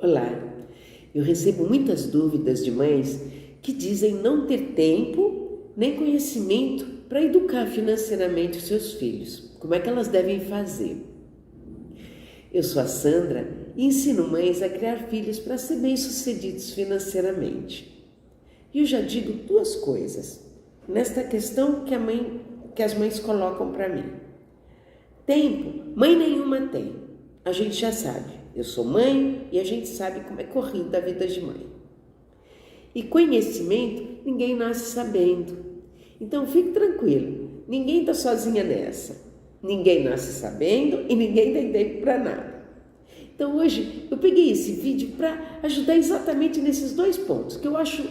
Olá, eu recebo muitas dúvidas de mães que dizem não ter tempo nem conhecimento para educar financeiramente os seus filhos. Como é que elas devem fazer? Eu sou a Sandra e ensino mães a criar filhos para ser bem-sucedidos financeiramente. E eu já digo duas coisas nesta questão que as mães colocam para mim. Tempo, mãe nenhuma tem, a gente já sabe. Eu sou mãe e a gente sabe como é corrida a vida de mãe. E conhecimento, ninguém nasce sabendo. Então fique tranquilo, ninguém está sozinha nessa. Ninguém nasce sabendo e ninguém tem tempo para nada. Então hoje eu peguei esse vídeo para ajudar exatamente nesses dois pontos que eu acho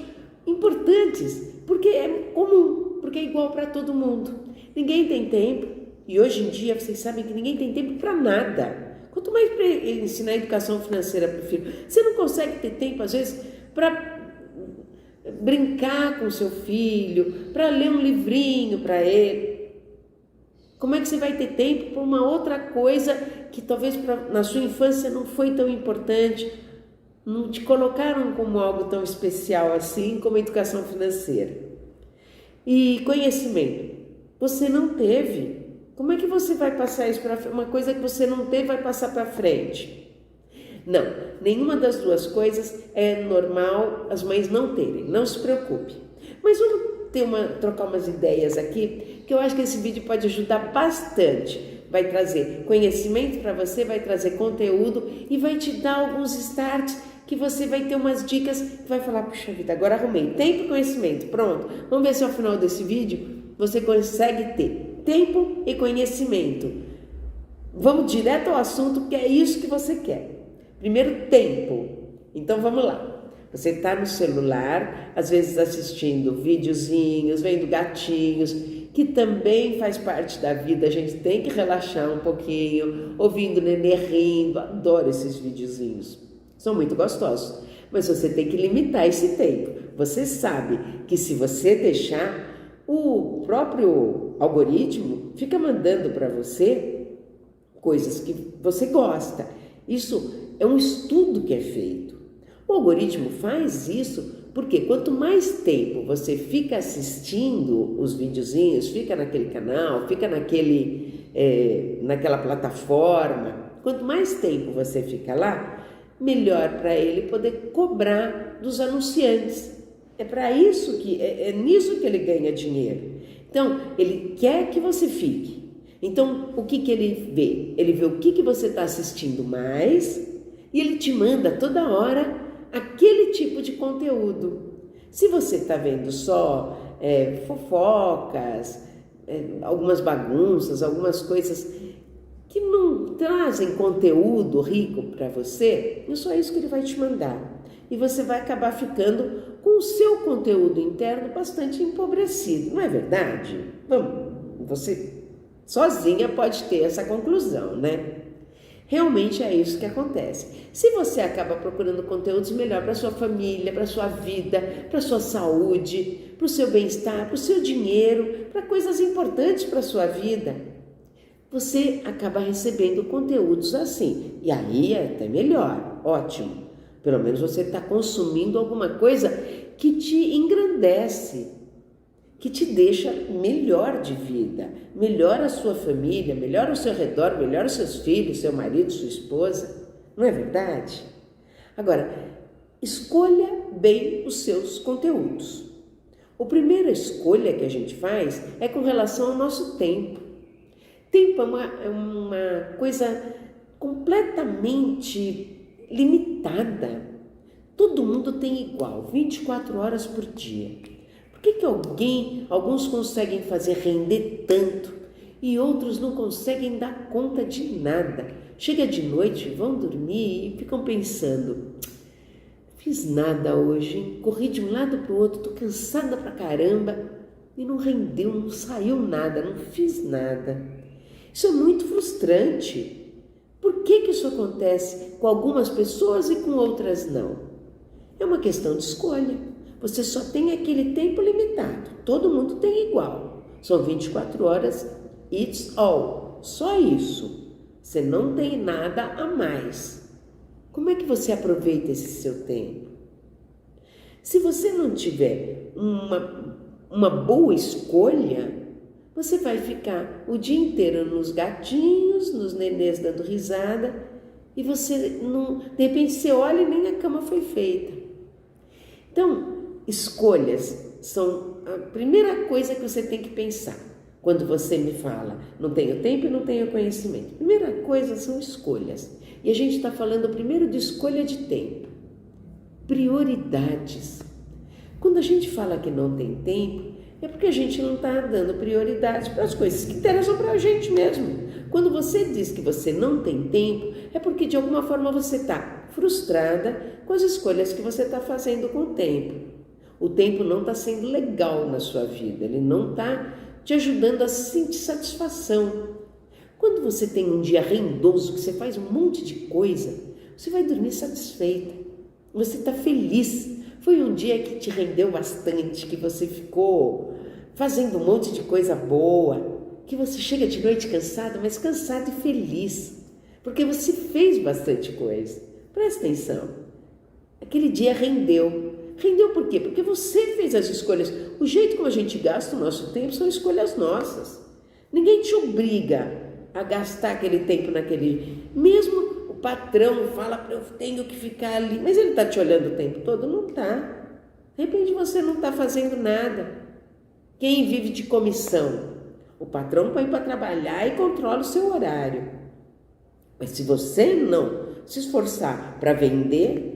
importantes, porque é comum, porque é igual para todo mundo. Ninguém tem tempo e hoje em dia vocês sabem que ninguém tem tempo para nada. Quanto mais para ensinar educação financeira para o filho, você não consegue ter tempo às vezes para brincar com seu filho, para ler um livrinho para ele. Como é que você vai ter tempo para uma outra coisa que talvez na sua infância não foi tão importante, não te colocaram como algo tão especial assim como a educação financeira? E conhecimento, você não teve. Como é que você vai passar isso para frente? Uma coisa que você não teve vai passar para frente? Não, nenhuma das duas coisas é normal as mães não terem, não se preocupe. Mas vamos trocar umas ideias aqui, que eu acho que esse vídeo pode ajudar bastante. Vai trazer conhecimento para você, vai trazer conteúdo e vai te dar alguns starts que você vai ter umas dicas que vai falar, puxa vida, agora arrumei tempo e conhecimento, pronto. Vamos ver se ao final desse vídeo você consegue ter tempo e conhecimento. Vamos direto ao assunto, porque é isso que você quer. Primeiro, tempo. Então vamos lá. Você está no celular, às vezes assistindo videozinhos, vendo gatinhos, que também faz parte da vida, a gente tem que relaxar um pouquinho, ouvindo o nenê rindo, adoro esses videozinhos, são muito gostosos, mas você tem que limitar esse tempo. Você sabe que se você deixar, o próprio algoritmo fica mandando para você coisas que você gosta. Isso é um estudo que é feito. O algoritmo faz isso porque quanto mais tempo você fica assistindo os videozinhos, fica naquele canal, fica naquela plataforma, quanto mais tempo você fica lá, melhor para ele poder cobrar dos anunciantes. É para isso é nisso que ele ganha dinheiro. Então, ele quer que você fique. Então, o que ele vê? Ele vê o que você está assistindo mais e ele te manda toda hora aquele tipo de conteúdo. Se você está vendo só fofocas, algumas bagunças, algumas coisas que não trazem conteúdo rico para você, é só isso que ele vai te mandar. E você vai acabar ficando com o seu conteúdo interno bastante empobrecido, não é verdade? Você sozinha pode ter essa conclusão, né? Realmente é isso que acontece. Se você acaba procurando conteúdos melhor para sua família, para sua vida, para sua saúde, para o seu bem-estar, para o seu dinheiro, para coisas importantes para sua vida, você acaba recebendo conteúdos assim. E aí é até melhor, ótimo. Pelo menos você está consumindo alguma coisa que te engrandece, que te deixa melhor de vida, melhor a sua família, melhor ao seu redor, melhor os seus filhos, seu marido, sua esposa. Não é verdade? Agora, escolha bem os seus conteúdos. A primeira escolha que a gente faz é com relação ao nosso tempo. Tempo é uma coisa completamente limitada. Todo mundo tem igual, 24 horas por dia. Por que alguns conseguem fazer render tanto e outros não conseguem dar conta de nada? Chega de noite, vão dormir e ficam pensando, fiz nada hoje, hein? Corri de um lado para o outro, tô cansada pra caramba e não rendeu, não saiu nada, não fiz nada. Isso é muito frustrante. Por que isso acontece com algumas pessoas e com outras não? É uma questão de escolha. Você só tem aquele tempo limitado. Todo mundo tem igual. São 24 horas, it's all. Só isso. Você não tem nada a mais. Como é que você aproveita esse seu tempo? Se você não tiver uma boa escolha, você vai ficar o dia inteiro nos gatinhos, nos nenês dando risada, e você não, de repente você olha e nem a cama foi feita. Então, escolhas são a primeira coisa que você tem que pensar. Quando você me fala, não tenho tempo e não tenho conhecimento. Primeira coisa são escolhas. E a gente está falando primeiro de escolha de tempo. Prioridades. Quando a gente fala que não tem tempo, é porque a gente não está dando prioridade para as coisas que interessam para a gente mesmo. Quando você diz que você não tem tempo, é porque de alguma forma você está frustrada com as escolhas que você está fazendo com o tempo. O tempo não está sendo legal na sua vida, ele não está te ajudando a sentir satisfação. Quando você tem um dia rendoso, que você faz um monte de coisa, você vai dormir satisfeita, você está feliz. Foi um dia que te rendeu bastante, que você ficou fazendo um monte de coisa boa, que você chega de noite cansado, mas cansado e feliz, porque você fez bastante coisa. Presta atenção, aquele dia rendeu. Rendeu por quê? Porque você fez as escolhas. O jeito como a gente gasta o nosso tempo são escolhas nossas. Ninguém te obriga a gastar aquele tempo naquele... Mesmo o patrão fala, eu tenho que ficar ali, mas ele está te olhando o tempo todo? Não está. De repente você não está fazendo nada. Quem vive de comissão? O patrão põe para trabalhar e controla o seu horário. Mas se você não se esforçar para vender,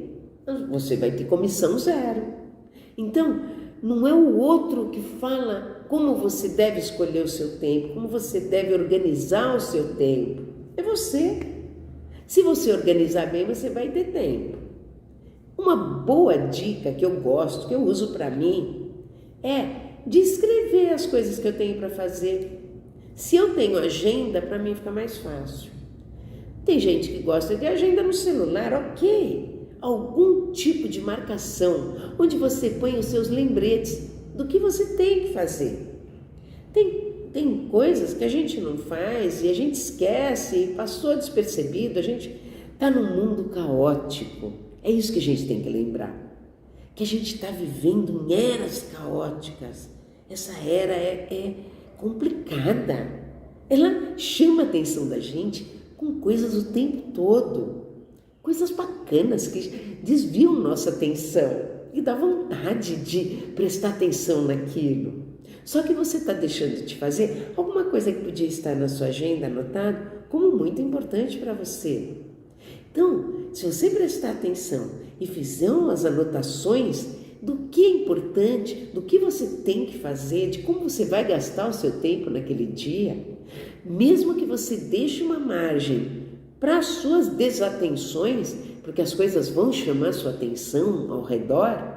você vai ter comissão zero. Então, não é o outro que fala como você deve escolher o seu tempo, como você deve organizar o seu tempo. É você. Se você organizar bem, você vai ter tempo. Uma boa dica que eu gosto, que eu uso para mim, é de escrever as coisas que eu tenho para fazer. Se eu tenho agenda, para mim fica mais fácil. Tem gente que gosta de agenda no celular, ok. Algum tipo de marcação, onde você põe os seus lembretes do que você tem que fazer. Tem coisas que a gente não faz e a gente esquece e passou despercebido, a gente está num mundo caótico. É isso que a gente tem que lembrar, que a gente está vivendo em eras caóticas. Essa era é complicada, ela chama a atenção da gente com coisas o tempo todo. Coisas bacanas que desviam nossa atenção e dá vontade de prestar atenção naquilo. Só que você está deixando de fazer alguma coisa que podia estar na sua agenda anotado como muito importante para você. Então, se você prestar atenção e fizer as anotações do que é importante, do que você tem que fazer, de como você vai gastar o seu tempo naquele dia, mesmo que você deixe uma margem para as suas desatenções, porque as coisas vão chamar sua atenção ao redor,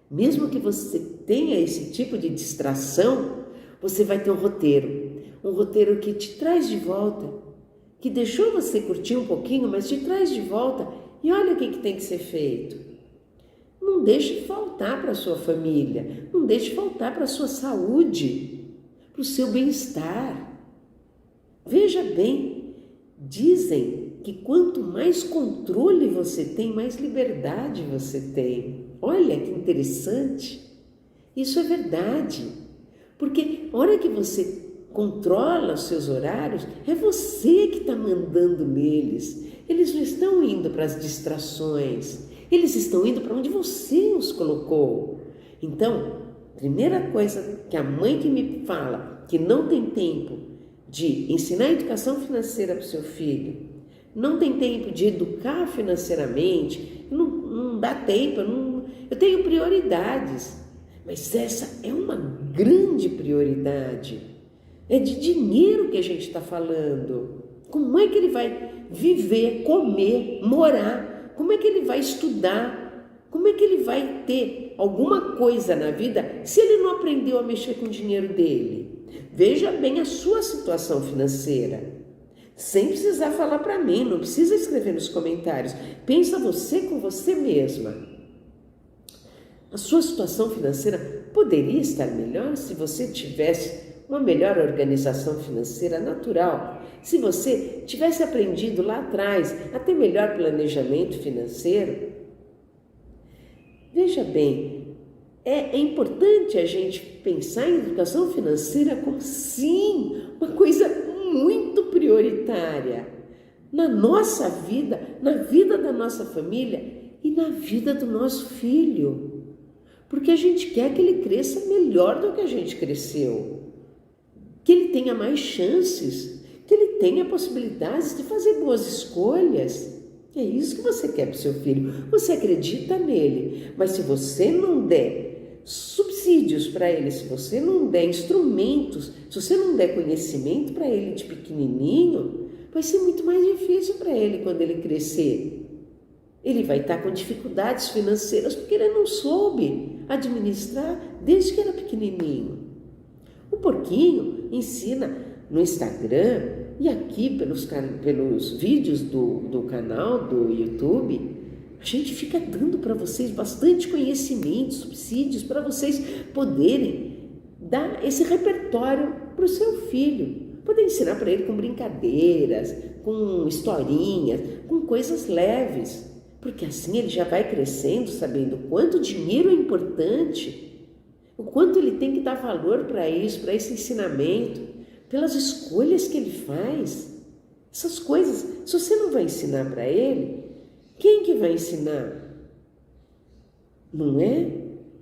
mesmo que você tenha esse tipo de distração, você vai ter um roteiro que te traz de volta, que deixou você curtir um pouquinho, mas te traz de volta e olha o que tem que ser feito. Não deixe faltar para a sua família, não deixe faltar para a sua saúde, para o seu bem-estar. Veja bem, dizem que quanto mais controle você tem, mais liberdade você tem. Olha que interessante. Isso é verdade. Porque a hora que você controla os seus horários, é você que está mandando neles. Eles não estão indo para as distrações. Eles estão indo para onde você os colocou. Então, primeira coisa que a mãe que me fala que não tem tempo de ensinar educação financeira para o seu filho, não tem tempo de educar financeiramente, não dá tempo, eu tenho prioridades, mas essa é uma grande prioridade. É de dinheiro que a gente está falando. Como é que ele vai viver, comer, morar? Como é que ele vai estudar? Como é que ele vai ter alguma coisa na vida se ele não aprendeu a mexer com o dinheiro dele? Veja bem a sua situação financeira. Sem precisar falar para mim, não precisa escrever nos comentários. Pensa você com você mesma. A sua situação financeira poderia estar melhor se você tivesse uma melhor organização financeira natural. Se você tivesse aprendido lá atrás a ter melhor planejamento financeiro, veja bem, é importante a gente pensar em educação financeira como, sim, uma coisa muito prioritária na nossa vida, na vida da nossa família e na vida do nosso filho. Porque a gente quer que ele cresça melhor do que a gente cresceu, que ele tenha mais chances, que ele tenha possibilidades de fazer boas escolhas. É isso que você quer para o seu filho. Você acredita nele, mas se você não der subsídios para ele, se você não der instrumentos, se você não der conhecimento para ele de pequenininho, vai ser muito mais difícil para ele quando ele crescer. Ele vai estar com dificuldades financeiras porque ele não soube administrar desde que era pequenininho. O Porquinho ensina no Instagram e aqui pelos vídeos do canal do YouTube, a gente fica dando para vocês bastante conhecimento, subsídios para vocês poderem dar esse repertório para o seu filho. Poder ensinar para ele com brincadeiras, com historinhas, com coisas leves. Porque assim ele já vai crescendo sabendo o quanto o dinheiro é importante, o quanto ele tem que dar valor para isso, para esse ensinamento, pelas escolhas que ele faz. Essas coisas, se você não vai ensinar para ele, quem que vai ensinar? Não é?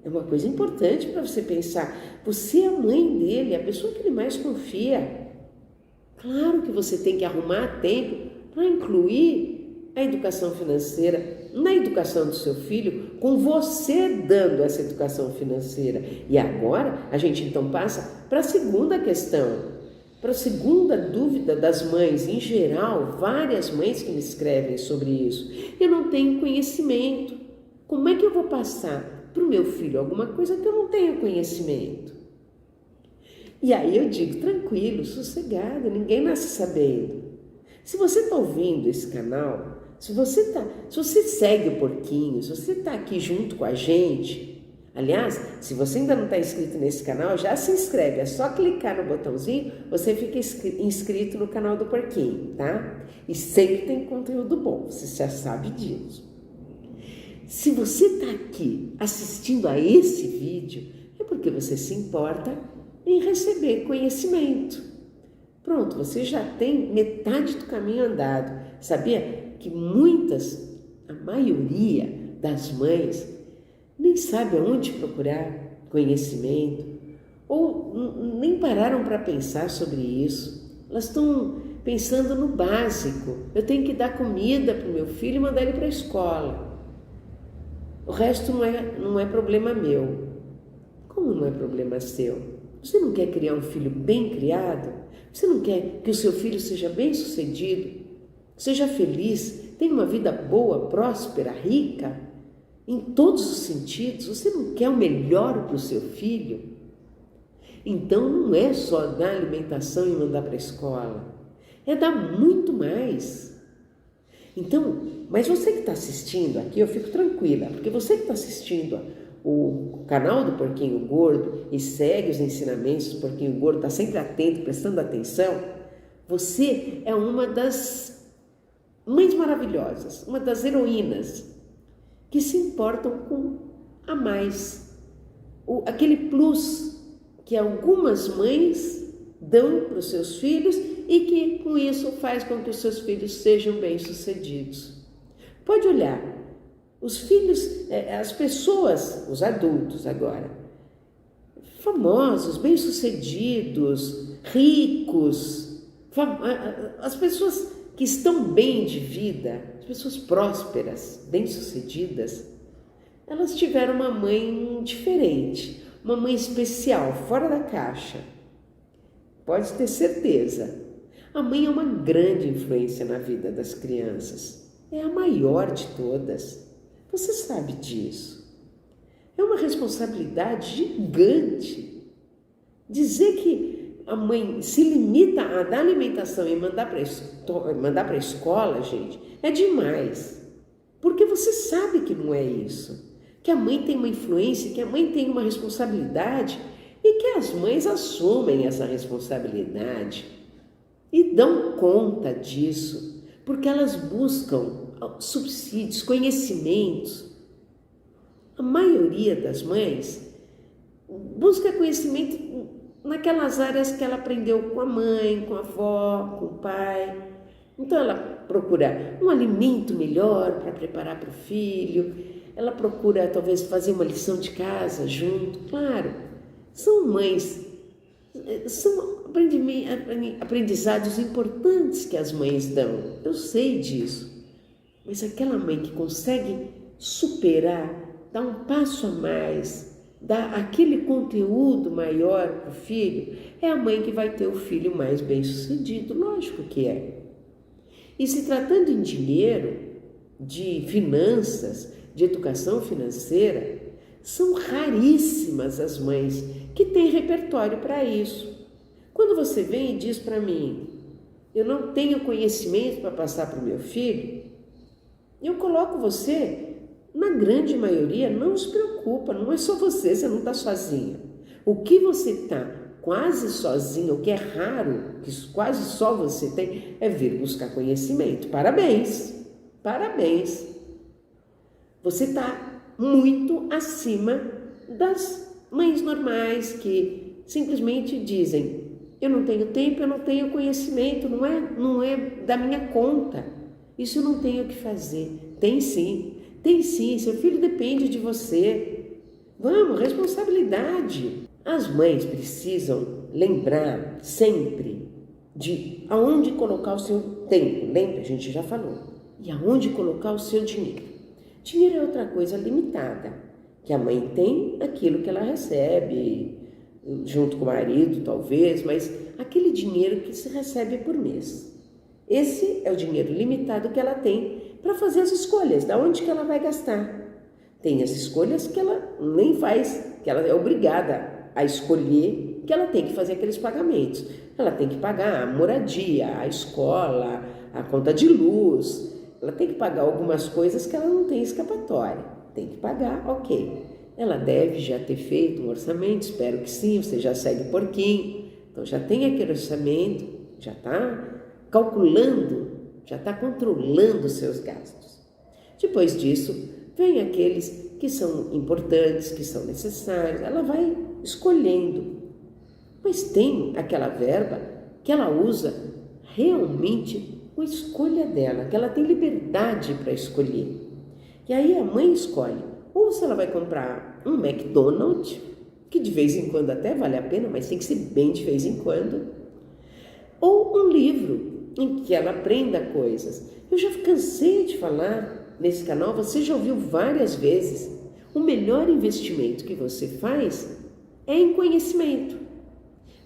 É uma coisa importante para você pensar. Você é a mãe dele, a pessoa que ele mais confia. Claro que você tem que arrumar tempo para incluir a educação financeira na educação do seu filho, com você dando essa educação financeira. E agora a gente então passa para a segunda questão, para a segunda dúvida das mães, em geral, várias mães que me escrevem sobre isso. Eu não tenho conhecimento. Como é que eu vou passar para o meu filho alguma coisa que eu não tenho conhecimento? E aí eu digo, tranquilo, sossegado, ninguém nasce sabendo. Se você está ouvindo esse canal, se você segue o Porquinho, se você está aqui junto com a gente, aliás, se você ainda não está inscrito nesse canal, já se inscreve, é só clicar no botãozinho, você fica inscrito no canal do Porquinho, tá? E sempre tem conteúdo bom, você já sabe disso. Se você está aqui assistindo a esse vídeo, é porque você se importa em receber conhecimento. Pronto, você já tem metade do caminho andado. Sabia que a maioria das mães nem sabe aonde procurar conhecimento ou nem pararam para pensar sobre isso. Elas estão pensando no básico. Eu tenho que dar comida para o meu filho e mandar ele para a escola. O resto não é problema meu. Como não é problema seu? Você não quer criar um filho bem criado? Você não quer que o seu filho seja bem sucedido? Seja feliz, tenha uma vida boa, próspera, rica, em todos os sentidos. Você não quer o melhor para o seu filho? Então não é só dar alimentação e mandar para a escola, é dar muito mais. Então, mas você que está assistindo aqui, eu fico tranquila, porque você que está assistindo o canal do Porquinho Gordo e segue os ensinamentos do Porquinho Gordo, está sempre atento, prestando atenção, você é uma das mães maravilhosas, uma das heroínas que se importam com a mais, aquele plus que algumas mães dão para os seus filhos e que com isso faz com que os seus filhos sejam bem-sucedidos. Pode olhar, os filhos, as pessoas, os adultos agora, famosos, bem-sucedidos, ricos, as pessoas que estão bem de vida, as pessoas prósperas, bem-sucedidas, elas tiveram uma mãe diferente, uma mãe especial, fora da caixa. Pode ter certeza. A mãe é uma grande influência na vida das crianças. É a maior de todas. Você sabe disso. É uma responsabilidade gigante. Dizer que a mãe se limita a dar alimentação e mandar para a escola, gente, é demais. Porque você sabe que não é isso. Que a mãe tem uma influência, que a mãe tem uma responsabilidade e que as mães assumem essa responsabilidade e dão conta disso, porque elas buscam subsídios, conhecimentos. A maioria das mães busca conhecimento naquelas áreas que ela aprendeu com a mãe, com a avó, com o pai. Então ela procura um alimento melhor para preparar para o filho, ela procura talvez fazer uma lição de casa junto. Claro, são mães, são aprendizados importantes que as mães dão, eu sei disso. Mas aquela mãe que consegue superar, dar um passo a mais, dar aquele conteúdo maior para o filho, é a mãe que vai ter o filho mais bem-sucedido, lógico que é. E se tratando em dinheiro, de finanças, de educação financeira, são raríssimas as mães que têm repertório para isso. Quando você vem e diz para mim, eu não tenho conhecimento para passar para o meu filho, eu coloco você, na grande maioria, não se preocupa, não é só você não está sozinha. O que você está quase sozinha, o que é raro, que quase só você tem, é vir buscar conhecimento. Parabéns, parabéns. Você está muito acima das mães normais que simplesmente dizem, eu não tenho tempo, eu não tenho conhecimento, não é da minha conta. Isso eu não tenho o que fazer. Tem sim, seu filho depende de você. Vamos, responsabilidade. As mães precisam lembrar sempre de aonde colocar o seu tempo. Lembra? A gente já falou. E aonde colocar o seu dinheiro. Dinheiro é outra coisa limitada, que a mãe tem aquilo que ela recebe, junto com o marido talvez, mas aquele dinheiro que se recebe por mês. Esse é o dinheiro limitado que ela tem para fazer as escolhas, da onde que ela vai gastar. Tem as escolhas que ela nem faz, que ela é obrigada a escolher, que ela tem que fazer aqueles pagamentos. Ela tem que pagar a moradia, a escola, a conta de luz, ela tem que pagar algumas coisas que ela não tem escapatória. Tem que pagar, ok. Ela deve já ter feito um orçamento, espero que sim, você já segue porquinho. Então já tem aquele orçamento, já está calculando, já está controlando os seus gastos. Depois disso, vem aqueles que são importantes, que são necessários, ela vai escolhendo. Mas tem aquela verba que ela usa realmente com a escolha dela, que ela tem liberdade para escolher. E aí a mãe escolhe, ou se ela vai comprar um McDonald's, que de vez em quando até vale a pena, mas tem que ser bem de vez em quando, ou um livro em que ela aprenda coisas. Eu já cansei de falar nesse canal, você já ouviu várias vezes, o melhor investimento que você faz é em conhecimento.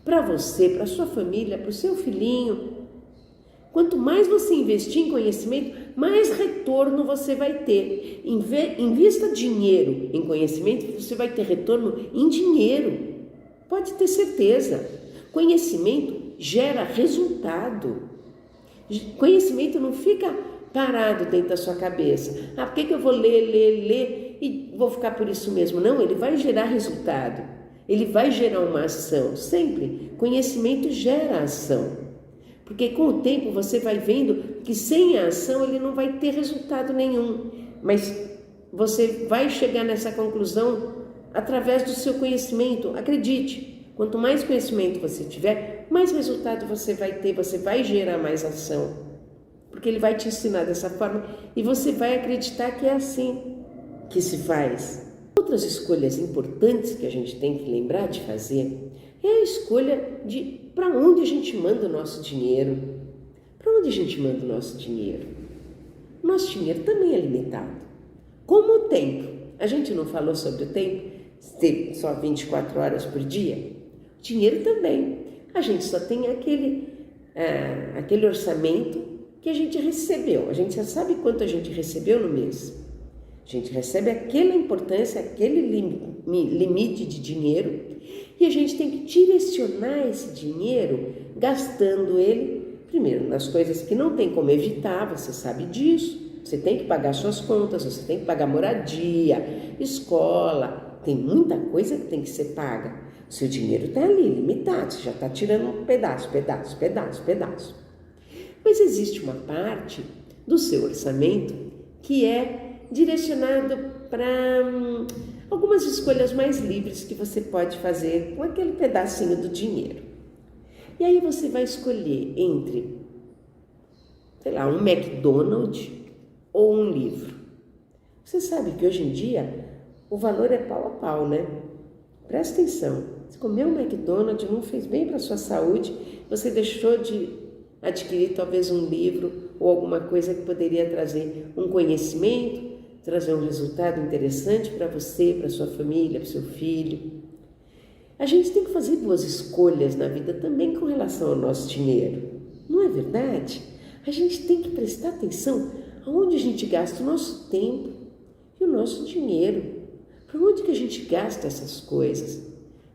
Para você, para sua família, para o seu filhinho. Quanto mais você investir em conhecimento, mais retorno você vai ter. Invista dinheiro em conhecimento, você vai ter retorno em dinheiro. Pode ter certeza. Conhecimento gera resultado. Conhecimento não fica parado dentro da sua cabeça. Por que eu vou ler e vou ficar por isso mesmo? Não, ele vai gerar resultado. Ele vai gerar uma ação. Sempre, conhecimento gera ação. Porque com o tempo você vai vendo que sem a ação ele não vai ter resultado nenhum. Mas você vai chegar nessa conclusão através do seu conhecimento. Acredite. Quanto mais conhecimento você tiver, mais resultado você vai ter, você vai gerar mais ação. Porque ele vai te ensinar dessa forma e você vai acreditar que é assim que se faz. Outras escolhas importantes que a gente tem que lembrar de fazer é a escolha de para onde a gente manda o nosso dinheiro. Para onde a gente manda o nosso dinheiro? O nosso dinheiro também é limitado. Como o tempo. A gente não falou sobre o tempo? Ter só 24 horas por dia? Dinheiro também. A gente só tem aquele orçamento que a gente recebeu. A gente já sabe quanto a gente recebeu no mês. A gente recebe aquela importância, aquele limite de dinheiro e a gente tem que direcionar esse dinheiro gastando ele, primeiro, nas coisas que não tem como evitar, você sabe disso. Você tem que pagar suas contas, você tem que pagar moradia, escola, tem muita coisa que tem que ser paga. O seu dinheiro está ali, limitado, você já está tirando um pedaço. Mas existe uma parte do seu orçamento que é direcionado para algumas escolhas mais livres que você pode fazer com aquele pedacinho do dinheiro. E aí você vai escolher entre, sei lá, um McDonald's ou um livro. Você sabe que hoje em dia o valor é pau a pau, né? Presta atenção, você comeu um McDonald's, não fez bem para a sua saúde, você deixou de adquirir talvez um livro ou alguma coisa que poderia trazer um conhecimento, trazer um resultado interessante para você, para sua família, para seu filho. A gente tem que fazer boas escolhas na vida também com relação ao nosso dinheiro, não é verdade? A gente tem que prestar atenção aonde a gente gasta o nosso tempo e o nosso dinheiro. Para onde que a gente gasta essas coisas?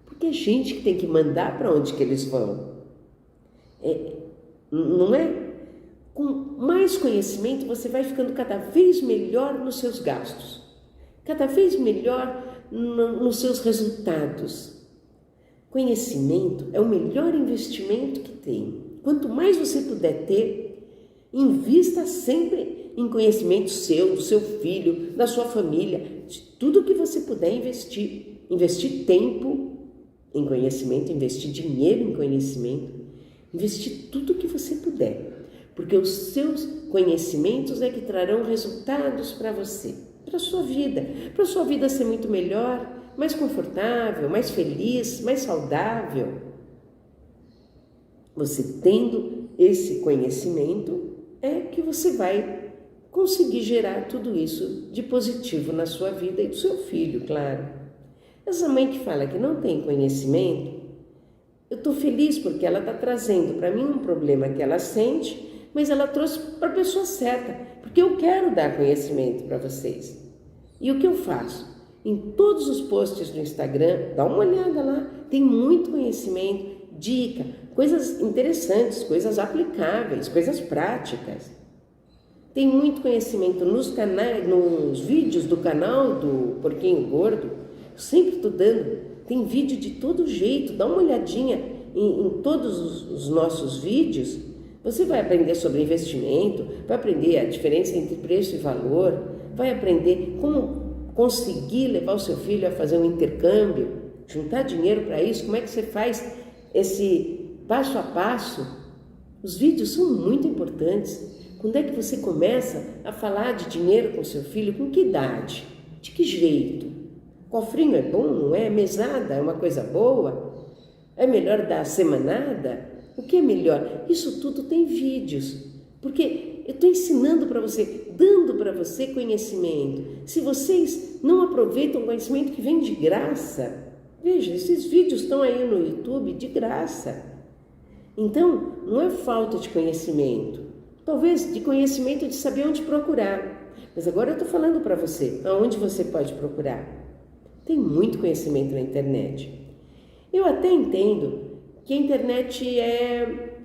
Porque é a gente que tem que mandar para onde que eles vão. Não é? Com mais conhecimento você vai ficando cada vez melhor nos seus gastos, cada vez melhor nos seus resultados. Conhecimento é o melhor investimento que tem. Quanto mais você puder ter, invista sempre em conhecimento seu, do seu filho, da sua família, de tudo que você puder investir. Investir tempo em conhecimento, investir dinheiro em conhecimento, investir tudo que você puder. Porque os seus conhecimentos é que trarão resultados para você, para a sua vida ser muito melhor, mais confortável, mais feliz, mais saudável. Você tendo esse conhecimento é que você vai conseguir gerar tudo isso de positivo na sua vida e do seu filho, claro. Essa mãe que fala que não tem conhecimento, eu estou feliz porque ela está trazendo para mim um problema que ela sente, mas ela trouxe para a pessoa certa, porque eu quero dar conhecimento para vocês. E o que eu faço? Em todos os posts do Instagram, dá uma olhada lá, tem muito conhecimento, dica, coisas interessantes, coisas aplicáveis, coisas práticas. Tem muito conhecimento nos canais, nos vídeos do canal do Porquinho Gordo, sempre estou dando, tem vídeo de todo jeito, dá uma olhadinha em todos os nossos vídeos. Você vai aprender sobre investimento, vai aprender a diferença entre preço e valor, vai aprender como conseguir levar o seu filho a fazer um intercâmbio, juntar dinheiro para isso, como é que você faz esse passo a passo. Os vídeos são muito importantes. Quando é que você começa a falar de dinheiro com seu filho? Com que idade? De que jeito? Cofrinho é bom, não é? Mesada é uma coisa boa? É melhor dar semanada? O que é melhor? Isso tudo tem vídeos, porque eu estou ensinando para você, dando para você conhecimento. Se vocês não aproveitam o conhecimento que vem de graça, veja, esses vídeos estão aí no YouTube de graça. Então, não é falta de conhecimento, talvez de conhecimento de saber onde procurar. Mas agora eu estou falando para você, aonde você pode procurar. Tem muito conhecimento na internet. Eu até entendo que a internet é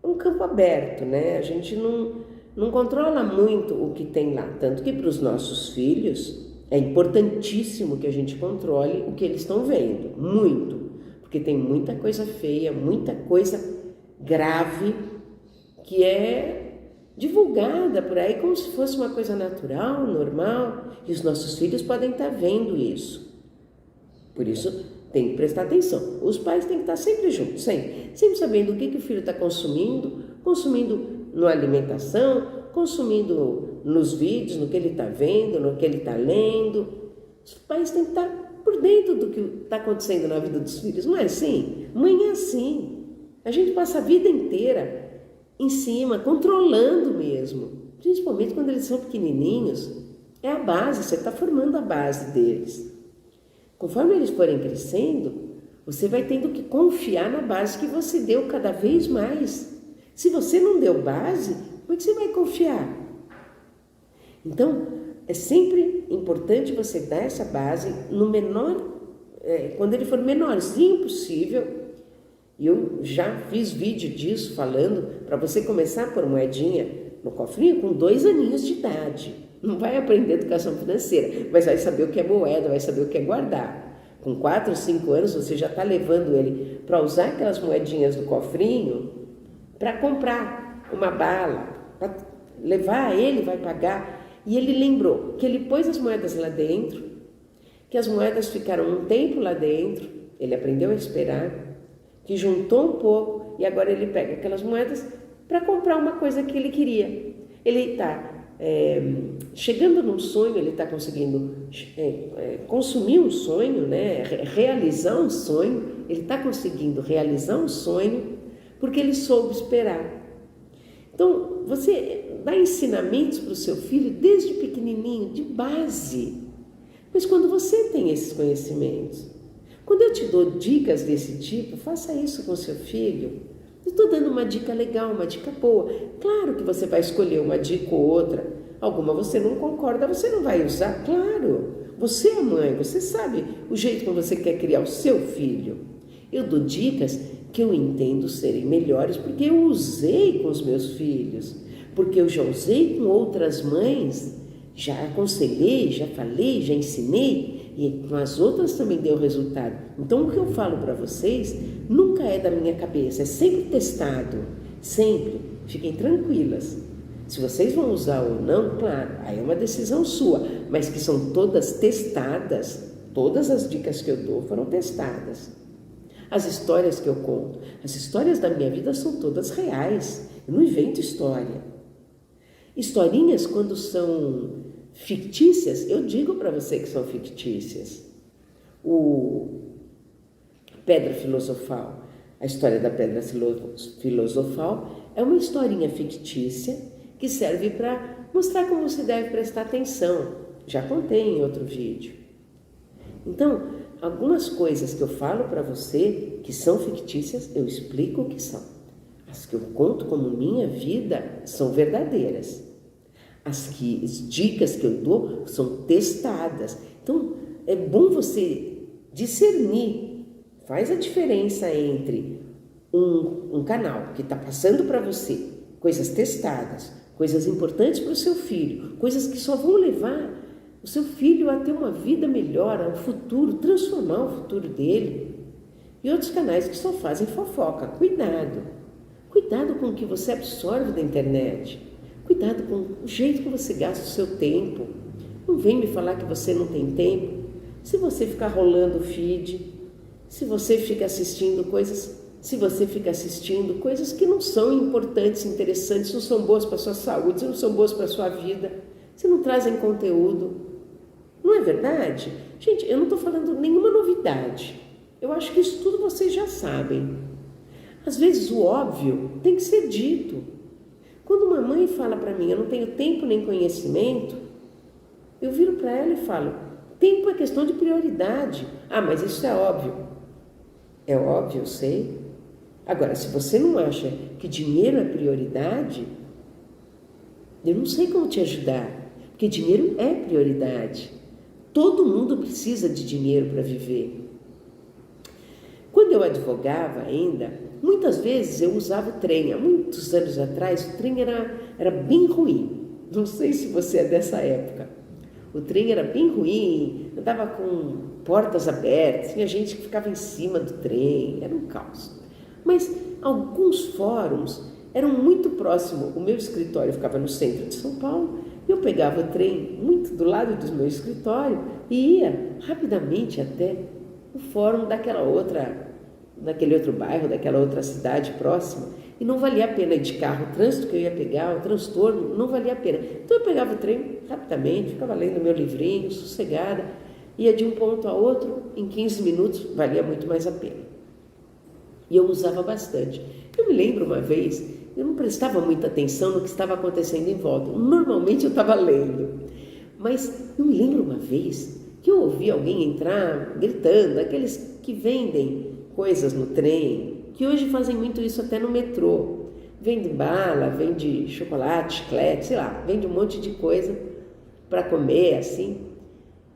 um campo aberto, né? A gente não controla muito o que tem lá. Tanto que para os nossos filhos é importantíssimo que a gente controle o que eles estão vendo. Muito. Porque tem muita coisa feia, muita coisa grave que é divulgada por aí como se fosse uma coisa natural, normal. E os nossos filhos podem estar vendo isso. Por isso, tem que prestar atenção. Os pais têm que estar sempre juntos, sempre sabendo o que o filho está consumindo na alimentação, consumindo nos vídeos, no que ele está vendo, no que ele está lendo. Os pais têm que estar por dentro do que está acontecendo na vida dos filhos, não é assim? Mãe é assim. A gente passa a vida inteira em cima, controlando mesmo, principalmente quando eles são pequenininhos. É a base, você está formando a base deles. Conforme eles forem crescendo, você vai tendo que confiar na base que você deu cada vez mais. Se você não deu base, como é que você vai confiar? Então, é sempre importante você dar essa base no quando ele for menorzinho possível. E eu já fiz vídeo disso falando para você começar a pôr moedinha no cofrinho com 2 aninhos de idade. Não vai aprender educação financeira, mas vai saber o que é moeda, vai saber o que é guardar. Com 4 ou 5 anos você já está levando ele para usar aquelas moedinhas do cofrinho para comprar uma bala, para levar ele, vai pagar. E ele lembrou que ele pôs as moedas lá dentro, que as moedas ficaram um tempo lá dentro, ele aprendeu a esperar, que juntou um pouco e agora ele pega aquelas moedas para comprar uma coisa que ele queria. Ele está chegando num sonho, ele está conseguindo consumir um sonho, né? Realizar um sonho, ele está conseguindo realizar um sonho porque ele soube esperar. Então, você dá ensinamentos para o seu filho desde pequenininho, de base. Mas quando você tem esses conhecimentos, quando eu te dou dicas desse tipo, faça isso com o seu filho. Eu estou dando uma dica legal, uma dica boa. Claro que você vai escolher uma dica ou outra. Alguma você não concorda, você não vai usar. Claro, você é mãe, você sabe o jeito que você quer criar o seu filho. Eu dou dicas que eu entendo serem melhores porque eu usei com os meus filhos, porque eu já usei com outras mães, já aconselhei, já falei, já ensinei, e com as outras também deu resultado. Então o que eu falo para vocês nunca é da minha cabeça, é sempre testado, sempre. Fiquem tranquilas. Se vocês vão usar ou não, claro, aí é uma decisão sua, mas que são todas testadas, todas as dicas que eu dou foram testadas. As histórias que eu conto, as histórias da minha vida são todas reais, eu não invento história. Historinhas, quando são fictícias, eu digo para você que são fictícias. O Pedra Filosofal, a história da Pedra Filosofal é uma historinha fictícia que serve para mostrar como você deve prestar atenção. Já contei em outro vídeo. Então, algumas coisas que eu falo para você que são fictícias, eu explico o que são. As que eu conto como minha vida são verdadeiras. As dicas que eu dou são testadas. Então, é bom você discernir. Faz a diferença entre um canal que está passando para você coisas testadas, coisas importantes para o seu filho, coisas que só vão levar o seu filho a ter uma vida melhor, a um futuro, transformar o futuro dele. E outros canais que só fazem fofoca. Cuidado. Cuidado com o que você absorve da internet. Cuidado com o jeito que você gasta o seu tempo. Não vem me falar que você não tem tempo. Se você ficar rolando o feed, se você fica assistindo coisas que não são importantes, interessantes, não são boas para a sua saúde, não são boas para a sua vida, se não trazem conteúdo. Não é verdade? Gente, eu não estou falando nenhuma novidade. Eu acho que isso tudo vocês já sabem. Às vezes o óbvio tem que ser dito. Quando uma mãe fala para mim, eu não tenho tempo nem conhecimento, eu viro para ela e falo, tempo é questão de prioridade. Ah, mas isso é óbvio. É óbvio, eu sei. Agora, se você não acha que dinheiro é prioridade, eu não sei como te ajudar, porque dinheiro é prioridade. Todo mundo precisa de dinheiro para viver. Quando eu advogava ainda, muitas vezes eu usava o trem. Há muitos anos atrás, o trem era bem ruim. Não sei se você é dessa época. O trem era bem ruim, andava com portas abertas, tinha gente que ficava em cima do trem, era um caos. Mas alguns fóruns eram muito próximos. O meu escritório ficava no centro de São Paulo, e eu pegava o trem muito do lado do meu escritório e ia rapidamente até o fórum daquele outro bairro, daquela outra cidade próxima, e não valia a pena ir de carro. O trânsito que eu ia pegar, o transtorno, não valia a pena. Então eu pegava o trem rapidamente, ficava lendo meu livrinho, sossegada, ia de um ponto a outro, em 15 minutos, valia muito mais a pena. E eu usava bastante. Eu me lembro uma vez, eu não prestava muita atenção no que estava acontecendo em volta. Normalmente eu estava lendo. Mas eu me lembro uma vez que eu ouvi alguém entrar gritando, aqueles que vendem coisas no trem, que hoje fazem muito isso até no metrô. Vende bala, vende chocolate, chiclete, sei lá, vende um monte de coisa para comer, assim.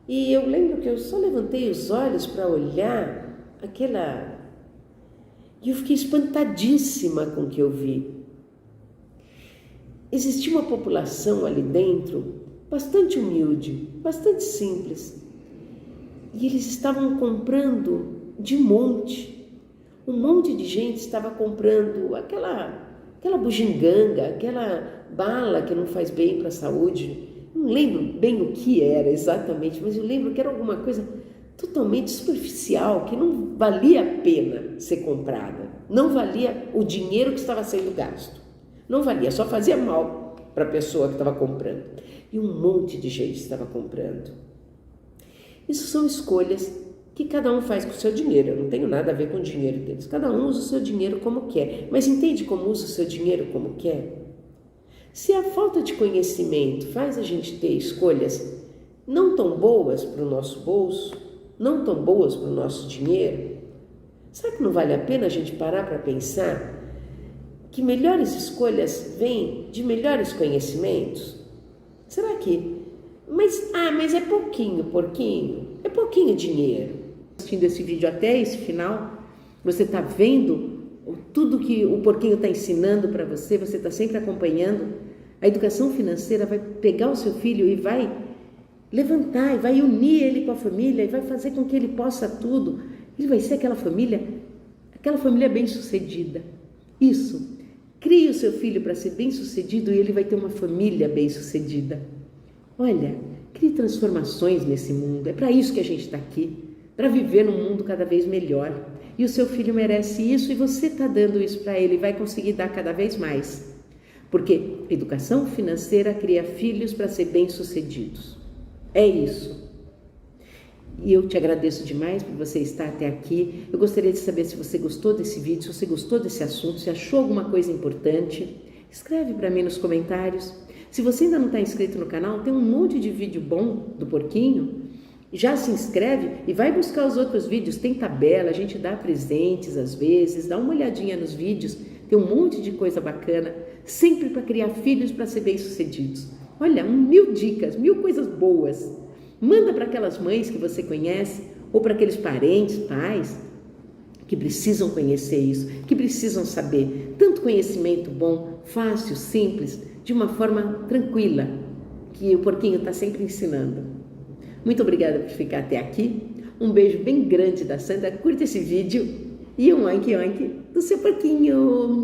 E eu lembro que eu só levantei os olhos para olhar aquela... E eu fiquei espantadíssima com o que eu vi. Existia uma população ali dentro bastante humilde, bastante simples. E eles estavam comprando de monte. Um monte de gente estava comprando aquela bugiganga, aquela bala que não faz bem para a saúde. Não lembro bem o que era exatamente, mas eu lembro que era alguma coisa totalmente superficial, que não valia a pena ser comprada. Não valia o dinheiro que estava sendo gasto. Não valia, só fazia mal para a pessoa que estava comprando. E um monte de gente estava comprando. Isso são escolhas que cada um faz com o seu dinheiro. Eu não tenho nada a ver com o dinheiro deles. Cada um usa o seu dinheiro como quer. Mas entende como usa o seu dinheiro como quer? Se a falta de conhecimento faz a gente ter escolhas não tão boas para o nosso bolso, não tão boas para o nosso dinheiro, será que não vale a pena a gente parar para pensar que melhores escolhas vêm de melhores conhecimentos? Será que... Mas é pouquinho dinheiro. Assistindo esse vídeo até esse final, você está vendo tudo que o porquinho está ensinando para você, você está sempre acompanhando. A educação financeira vai pegar o seu filho e vai levantar, e vai unir ele com a família, e vai fazer com que ele possa tudo. Ele vai ser aquela família bem-sucedida. Isso. Crie o seu filho para ser bem-sucedido e ele vai ter uma família bem-sucedida. Olha, crie transformações nesse mundo. É para isso que a gente está aqui, para viver num mundo cada vez melhor. E o seu filho merece isso e você está dando isso para ele e vai conseguir dar cada vez mais. Porque educação financeira cria filhos para ser bem-sucedidos. É isso. E eu te agradeço demais por você estar até aqui. Eu gostaria de saber se você gostou desse vídeo, se você gostou desse assunto, se achou alguma coisa importante. Escreve para mim nos comentários. Se você ainda não está inscrito no canal, tem um monte de vídeo bom do porquinho. Já se inscreve e vai buscar os outros vídeos. Tem tabela, a gente dá presentes às vezes, dá uma olhadinha nos vídeos. Tem um monte de coisa bacana, sempre para criar filhos para ser bem-sucedidos. Olha, 1000 dicas, 1000 coisas boas. Manda para aquelas mães que você conhece ou para aqueles parentes, pais, que precisam conhecer isso, que precisam saber. Tanto conhecimento bom, fácil, simples, de uma forma tranquila, que o porquinho está sempre ensinando. Muito obrigada por ficar até aqui. Um beijo bem grande da Sandra. Curta esse vídeo e um oink oink do seu porquinho.